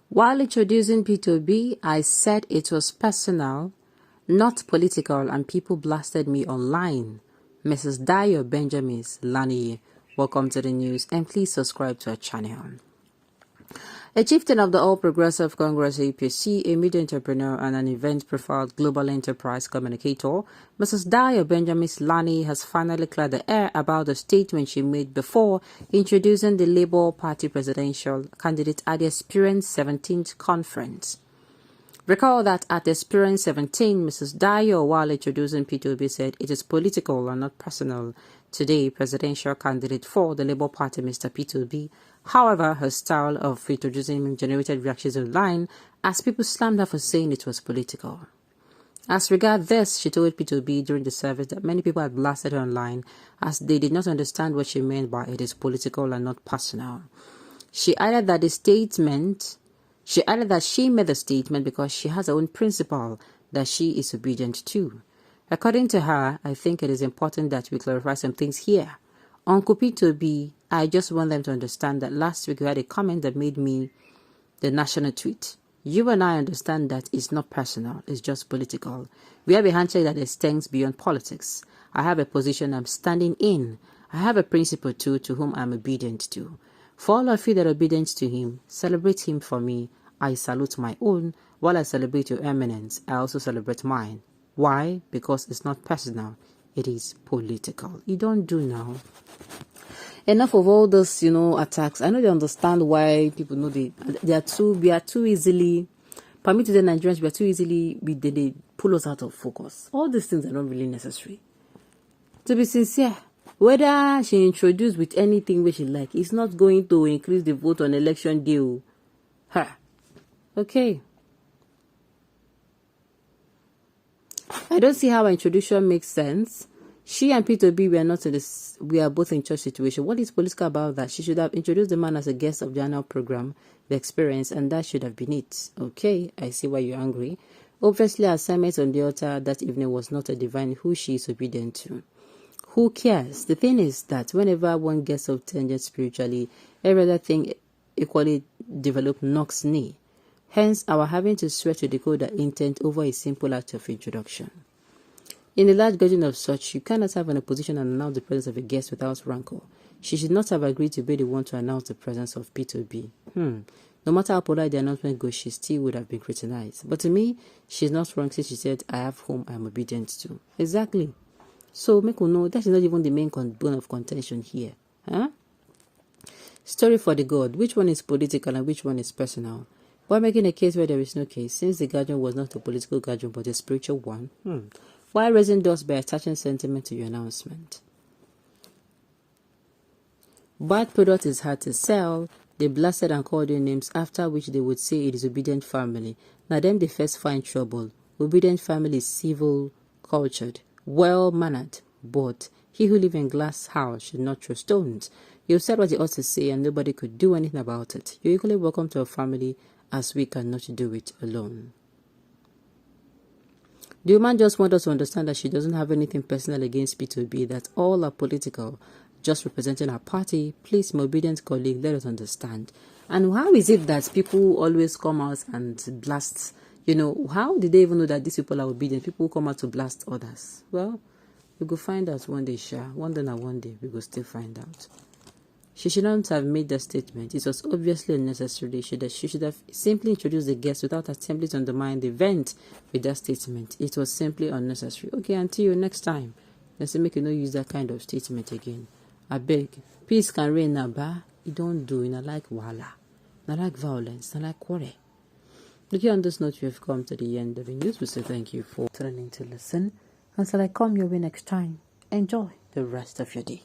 While introducing P2B, I said it was personal, not political, and people blasted me online. Mrs. Dayo Benjamin Lani, welcome to the news, and please subscribe to our channel. A chieftain of the All Progressive Congress APC, a media entrepreneur and an event-profiled global enterprise communicator, Mrs. Dayo Benjamin Lani has finally cleared the air about the statement she made before introducing the Labour Party presidential candidate at the Experience 17th conference. Recall that at Experience 17, Mrs. Dayo, while introducing P2B, said it is political and not personal. Today, presidential candidate for the Labour Party, Mr. P2B. However, her style of introducing him generated reactions online as people slammed her for saying it was political. As regards this, she told P2B during the service that many people had blasted her online as they did not understand what she meant by it is political and not personal. She added that she made the statement because she has her own principle that she is obedient to. According to her, I think it is important that we clarify some things here. On P2B, I just want them to understand that last week we had a comment that made me the national tweet. You and I understand that it's not personal, it's just political. We have a handshake that extends beyond politics. I have a position I'm standing in. I have a principle too to whom I'm obedient to. For all of you that are obedient to him, celebrate him for me. I salute my own. While I celebrate your eminence, I also celebrate mine. Why? Because it's not personal. It is political. You don't do now. Enough of all those, attacks. I know they understand why people know we are too easily, permit to the Nigerians, we are too easily, they pull us out of focus. All these things are not really necessary. To be sincere, whether she introduced with anything which she like, it's not going to increase the vote on election day. Okay. I don't see how her introduction makes sense. She and P2B we are both in church situation. What is political about that? She should have introduced the man as a guest of the annual program, the Experience, and that should have been it. Okay, I see why you're angry. Obviously, assignment on the altar that evening was not a divine who she is obedient to. Who cares? The thing is that whenever one gets obtained spiritually, every other thing equally developed knocks knee. Hence, our having to swear to decode the intent over a simple act of introduction. In a large gathering of such, you cannot have an opposition and announce the presence of a guest without rancor. She should not have agreed to be the one to announce the presence of P2B. No matter how polite the announcement goes, she still would have been criticized. But to me, she's not wrong since she said, I have whom I am obedient to. Exactly. So, make you know, that is not even the main bone of contention here. Story for the God. Which one is political and which one is personal? Why making a case where there is no case, since the gathering was not a political gathering but a spiritual one? Why raising doors by attaching sentiment to your announcement? Bad product is hard to sell. They blasted and called you names, after which they would say it is obedient family. Now them they first find trouble. Obedient family is civil, cultured, well-mannered, but he who lives in glass house should not throw stones. You said what you ought to say and nobody could do anything about it. You're equally welcome to a family as we cannot do it alone. The woman just wants us to understand that she doesn't have anything personal against P2B, that all are political, just representing her party. Please, my obedient colleague, let us understand. And how is it that people always come out and blast? How did they even know that these people are obedient? People come out to blast others. Well, we will find out one day, sure. One day, we will still find out. She shouldn't have made that statement. It was obviously unnecessary. She should have simply introduced the guest without attempting to undermine the event with that statement. It was simply unnecessary. Okay, until you next time. Let's make you not use that kind of statement again. I beg. Peace can reign now, but you don't do. Not like wala. Not like violence. Not like quarrel. Okay, on this note, we have come to the end of the news. We say thank you for turning to listen. Until I come your way next time, enjoy the rest of your day.